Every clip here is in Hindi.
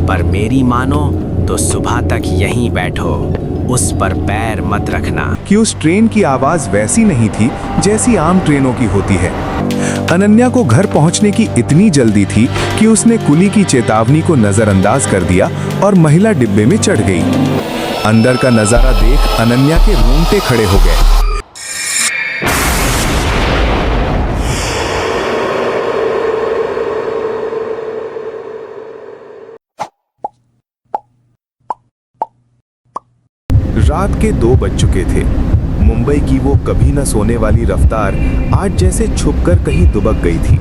पर मेरी मानो तो सुबह तक यहीं बैठो, उस पर पैर मत रखना। कि उस ट्रेन की आवाज वैसी नहीं थी जैसी आम ट्रेनों की होती है। अनन्या को घर पहुंचने की इतनी जल्दी थी कि उसने कुली की चेतावनी को नजरअंदाज कर दिया और महिला डिब्बे में चढ़ गई। अंदर का नजारा देख अनन्या के रोंगटे खड़े हो गए। रात के 2 बज चुके थे। मुंबई की वो कभी न सोने वाली रफ्तार आज जैसे छुपकर कहीं दुबक गई थी।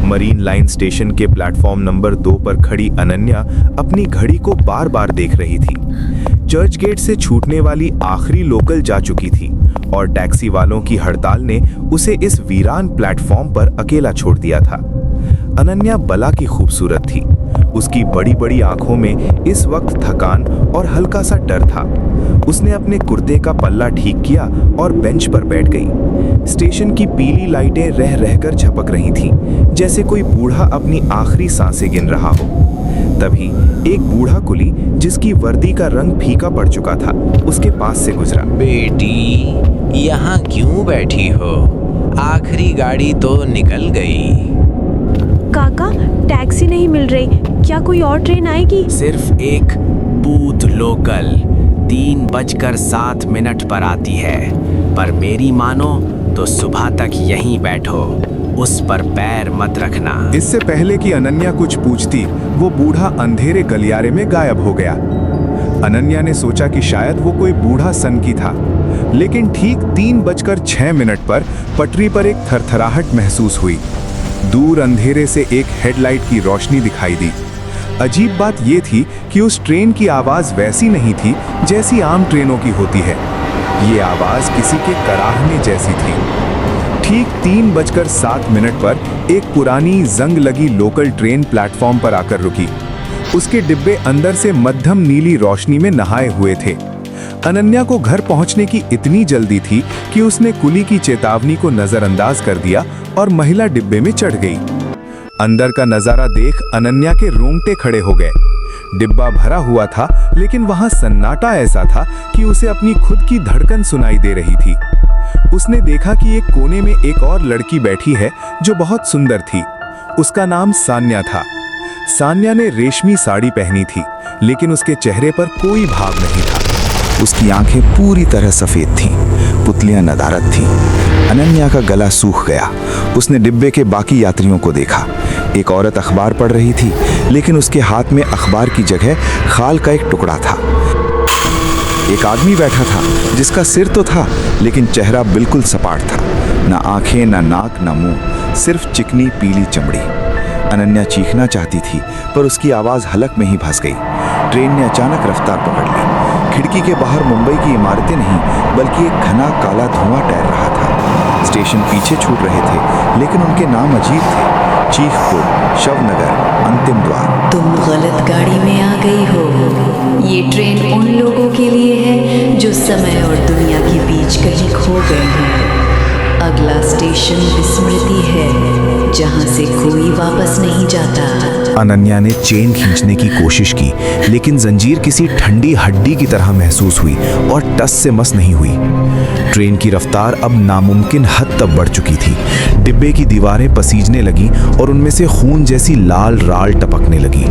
मरीन लाइन स्टेशन के प्लेटफॉर्म नंबर 2 पर खड़ी अनन्या अपनी घड़ी को बार बार देख रही थी। चर्च गेट से छूटने वाली आखिरी लोकल जा चुकी थी और टैक्सी वालों की हड़ताल ने उसे इस वीरान प्लेटफॉर्म पर अकेला छोड़ दिया था। अनन्या बला की खूबसूरत थी। उसकी बड़ी बड़ी आंखों में इस वक्त थकान और हल्का सा डर था। उसने अपने कुर्ते का पल्ला ठीक किया और बेंच पर बैठ गई। स्टेशन की पीली लाइटें रह रहकर झपक रही थीं, जैसे कोई बूढ़ा अपनी आखिरी सांसें गिन रहा हो। तभी एक बूढ़ा कुली, जिसकी वर्दी का रंग फीका पड़ चुका था, उसके पास से गुजरा। बेटी, यहाँ क्यों बैठी हो? आखिरी गाड़ी तो निकल गई। काका, टैक्सी नहीं मिल रही, क्या कोई और ट्रेन आएगी? सिर्फ एक बूथ लोकल 3:07 पर आती है, पर मेरी मानो तो सुबह तक यहीं बैठो, उस पर पैर मत रखना। इससे पहले कि अनन्या कुछ पूछती, वो बूढ़ा अंधेरे गलियारे में गायब हो गया। अनन्या ने सोचा कि शायद वो कोई बूढ़ा सनकी था, लेकिन ठीक 3:06 पर पटरी पर एक थरथराहट महसूस हुई। दूर अंधेरे से एक हेडलाइट की रोशनी दिखाई दी। अजीब बात यह थी कि उस ट्रेन की आवाज वैसी नहीं थी जैसी आम ट्रेनों की होती है। ये आवाज किसी के कराहने जैसी थी। ठीक 3:07 पर एक पुरानी जंग लगी लोकल ट्रेन प्लेटफॉर्म पर आकर रुकी। उसके डिब्बे अंदर से मध्यम नीली रोशनी में नहाए हुए थे। अनन्या को घर पहुंचने की इतनी जल्दी थी कि उसने कुली की चेतावनी को नजरअंदाज कर दिया और महिला डिब्बे में चढ़ गई। अंदर का नजारा देख अनन्या के रोंगटे खड़े हो गए। डिब्बा भरा हुआ था, लेकिन वहां सन्नाटा ऐसा था कि उसे अपनी खुद की धड़कन सुनाई दे रही थी। उसने देखा कि एक कोने में एक और लड़की बैठी है जो बहुत सुंदर थी। उसका नाम सान्या था। सान्या ने रेशमी साड़ी पहनी थी, लेकिन उसके चेहरे पर कोई भाव नहीं था। उसकी आंखें पूरी तरह सफेद थीं, पुतलियां नदारद थीं। अनन्या का गला सूख गया। उसने डिब्बे के बाकी यात्रियों को देखा। एक औरत अखबार पढ़ रही थी, लेकिन उसके हाथ में अखबार की जगह खाल का एक टुकड़ा था। एक आदमी बैठा था, जिसका सिर तो था, लेकिन चेहरा बिल्कुल सपाट था। ना आंखें, ना नाक, ना मुंह, सिर्फ चिकनी पीली चमड़ी। अनन्या चीखना चाहती थी, पर उसकी आवाज हलक में ही फंस गई। ट्रेन ने अचानक रफ्तार पकड़ ली। खिड़की के बाहर मुंबई की इमारतें नहीं, बल्कि एक घना काला धुआं तैर रहा था। स्टेशन पीछे छूट रहे थे, लेकिन उनके नाम अजीब थे। चीखपुर, शवनगर, अंतिम द्वार। तुम गलत गाड़ी में आ गई हो। ये ट्रेन उन लोगों के लिए है जो समय और दुनिया के बीच कहीं खो गए हैं। अगला स्टेशन विस्मृति है, जहां से कोई वापस नहीं जाता। अनन्या ने चेन खींचने की कोशिश की, लेकिन जंजीर किसी ठंडी हड्डी की तरह महसूस हुई और टस से मस नहीं हुई। ट्रेन की रफ्तार अब नामुमकिन हद तक बढ़ चुकी थी। डिब्बे की दीवारें पसीजने लगी और उनमें से खून जैसी लाल राल टपकने लगी।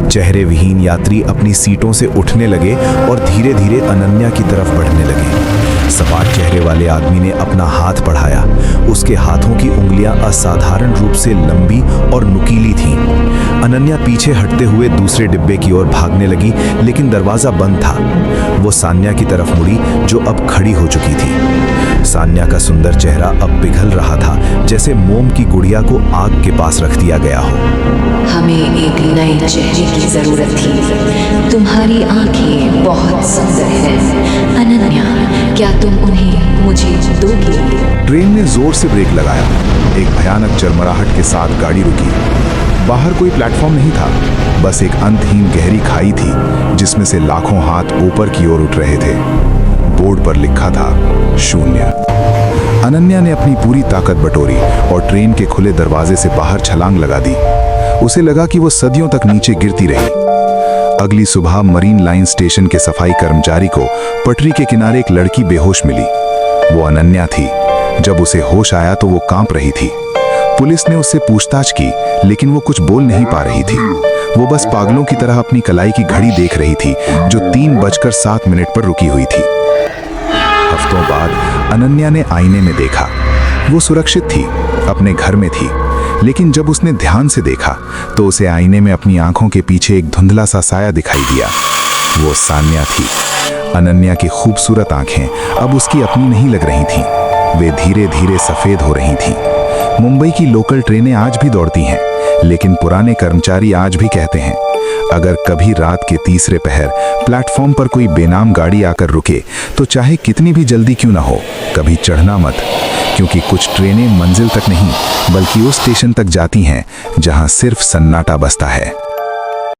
चेहरे विहीन यात्री अपनी सीटों से उठने लगे और धीरे धीरे अनन्या की तरफ बढ़ने लगे। सपाट चेहरे वाले आदमी ने अपना हाथ बढ़ाया। उसके हाथों की उंगलियां असाधारण रूप से लंबी और नुकीली थीं। अनन्या पीछे हटते हुए दूसरे डिब्बे की ओर भागने लगी, लेकिन दरवाजा बंद था। वो सान्या की तरफ मुड़ी, जो अब खड़ी हो चुकी थी। सान्या का सुंदर चेहरा अब पिघल रहा था, जैसे मोम की गुड़िया को आग के पास रख दिया गया हो। हमें एक नए चेहरे की जरूरत थी। तुम्हारी आंखें बहुत सुंदर हैं। अनन्या, क्या तुम उन्हें मुझे दोगी? ट्रेन ने जोर से ब्रेक लगाया। एक भयानक चरमराहट के साथ गाड़ी रुकी। बाहर कोई प्लेटफॉर्म नहीं था, बस एक अंतहीन गहरी खाई थी, जिसमें से लाखों हाथ ऊपर की ओर उठ रहे थे। बोर्ड पर लिखा था, शून्य। अनन्या ने अपनी पूरी ताकत बटोरी और ट्रेन के खुले दरवाजे से बाहर छलांग लगा दी। उसे लगा कि वो सदियों तक नीचे गिरती रही। अगली सुबह मरीन लाइन स्टेशन के सफाई कर्मचारी को पटरी के किनारे एक लड़की बेहोश मिली। वो अनन्या थी। जब उसे होश आया तो वो कांप रही थी। पुलिस ने उससे पूछताछ की, लेकिन वो कुछ बोल नहीं पा रही थी। वो बस पागलों की तरह अपनी कलाई की घड़ी देख रही थी, जो 3:07 पर रुकी हुई थी। हफ्तों बाद अनन्या ने आईने में देखा। वो सुरक्षित थी, अपने घर में थी। लेकिन जब उसने ध्यान से देखा तो उसे आईने में अपनी आंखों के पीछे एक धुंधला सा साया दिखाई दिया। वो सान्या थी। अनन्या की खूबसूरत आंखें अब उसकी अपनी नहीं लग रही थीं। वे धीरे धीरे सफेद हो रही थीं। मुंबई की लोकल ट्रेनें आज भी दौड़ती हैं, लेकिन पुराने कर्मचारी आज भी कहते हैं, अगर कभी रात के तीसरे पहर प्लेटफॉर्म पर कोई बेनाम गाड़ी आकर रुके तो चाहे कितनी भी जल्दी क्यों ना हो, कभी चढ़ना मत, क्योंकि कुछ ट्रेनें मंजिल तक नहीं बल्कि उस स्टेशन तक जाती हैं जहां सिर्फ सन्नाटा बसता है।